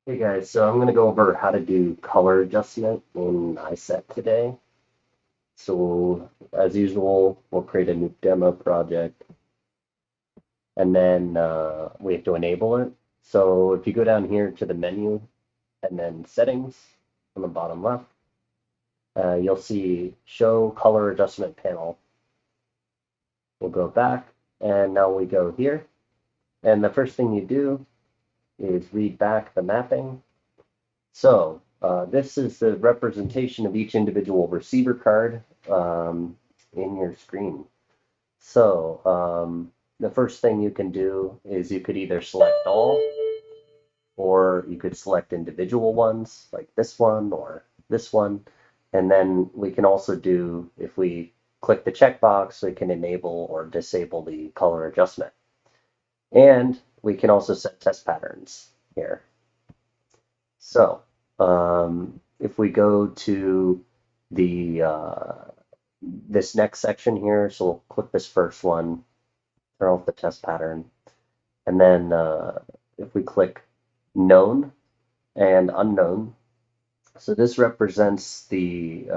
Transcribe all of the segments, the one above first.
Hey guys, so I'm going to go over how to do color adjustment in iSet today. So as usual, we'll create a new demo project and then we have to enable it. So if you go down here to the menu and then settings on the bottom left, you'll see show color adjustment panel. We'll go back and now we go here. And the first thing you do is read back the mapping. So this is the representation of each individual receiver card in your screen. So the first thing you can do is you could either select all, or you could select individual ones like this one or this one. And then we can also do, if we click the checkbox, we can enable or disable the color adjustment. And we can also set test patterns here. So, if we go to the this next section here, so we'll click this first one, turn off the test pattern, and then if we click known and unknown, so this represents the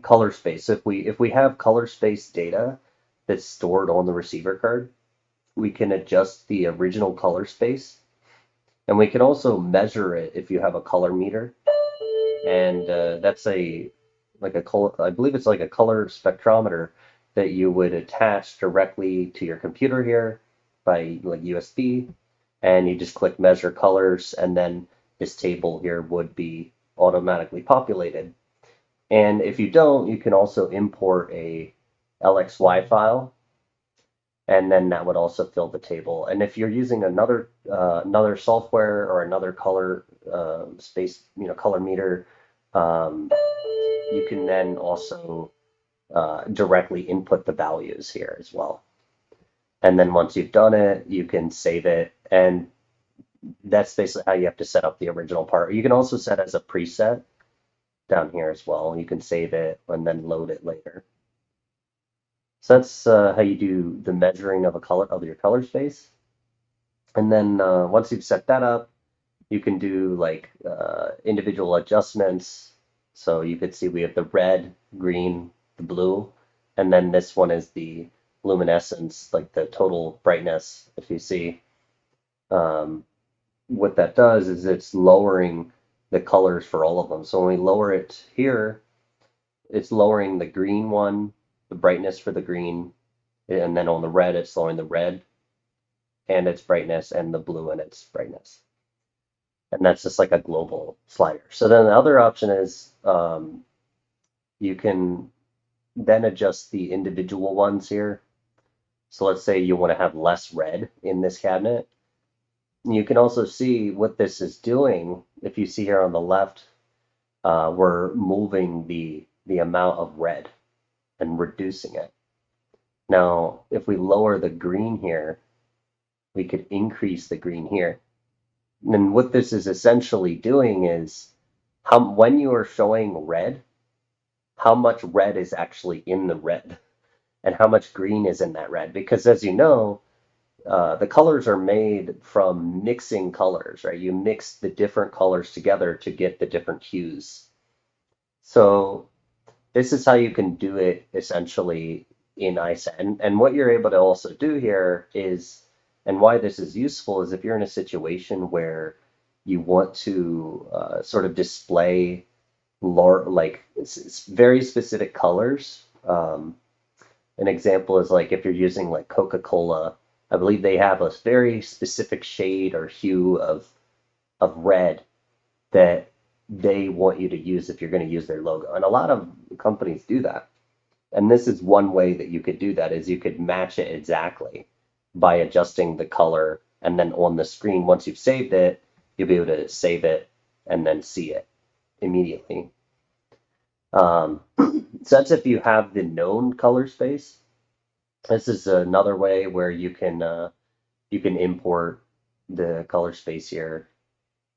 color space. So if we have color space data that's stored on the receiver card, we can adjust the original color space, and we can also measure it if you have a color meter. And that's a like a color, I believe it's like a color spectrometer that you would attach directly to your computer here by like USB, and you just click measure colors, and then this table here would be automatically populated. And if you don't, you can also import a LXY file, and then that would also fill the table. And if you're using another software or another color space, color meter, um, you can then also directly input the values here as well. And then once you've done it, you can save it. And that's basically how you have to set up the original part. You can also set as a preset down here as well. You can save it and then load it later. So that's how you do the measuring of a color of your color space. And then once you've set that up, you can do like individual adjustments. So you could see we have the red, green, the blue, and then this one is the luminescence, like the total brightness. If you see, um, what that does is it's lowering the colors for all of them. So when we lower it here, it's lowering the green one, the brightness for the green, and then on the red, it's lowering the red and its brightness and the blue and its brightness. And that's just like a global slider. So then the other option is you can then adjust the individual ones here. So let's say you want to have less red in this cabinet. You can also see what this is doing. If you see here on the left, we're moving the amount of red and reducing it. Now, if we lower the green here, we could increase the green here. And what this is essentially doing is when you are showing red, how much red is actually in the red and how much green is in that red. Because as you know, the colors are made from mixing colors, right? You mix the different colors together to get the different hues. So this is how you can do it essentially in iSet. And what you're able to also do here is, and why this is useful is if you're in a situation where you want to sort of display like very specific colors. An example is like if you're using like Coca-Cola, I believe they have a very specific shade or hue of red that they want you to use if you're going to use their logo. And a lot of companies do that. And this is one way that you could do that is you could match it exactly by adjusting the color, and then on the screen, once you've saved it, you'll be able to save it and then see it immediately. So that's if you have the known color space. This is another way where you can import the color space here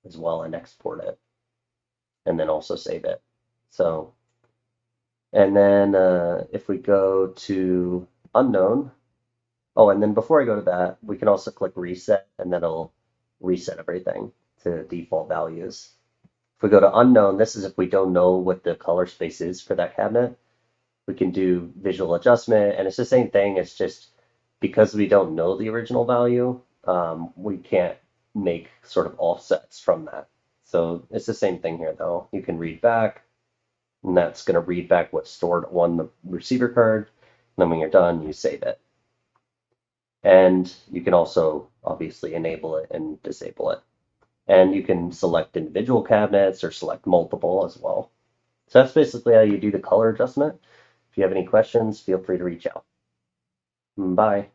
as well and export it, and then also save it. So, and then if we go to unknown, oh, and then before I go to that, we can also click reset, and that'll reset everything. to default values. If we go to unknown, this is if we don't know what the color space is for that cabinet. We can do visual adjustment, and it's the same thing. It's just because we don't know the original value, we can't make sort of offsets from that. So it's the same thing here, though. You can read back, and that's going to read back what's stored on the receiver card. And then when you're done, you save it. And you can also obviously enable it and disable it. And you can select individual cabinets or select multiple as well. So that's basically how you do the color adjustment. If you have any questions, feel free to reach out. Bye.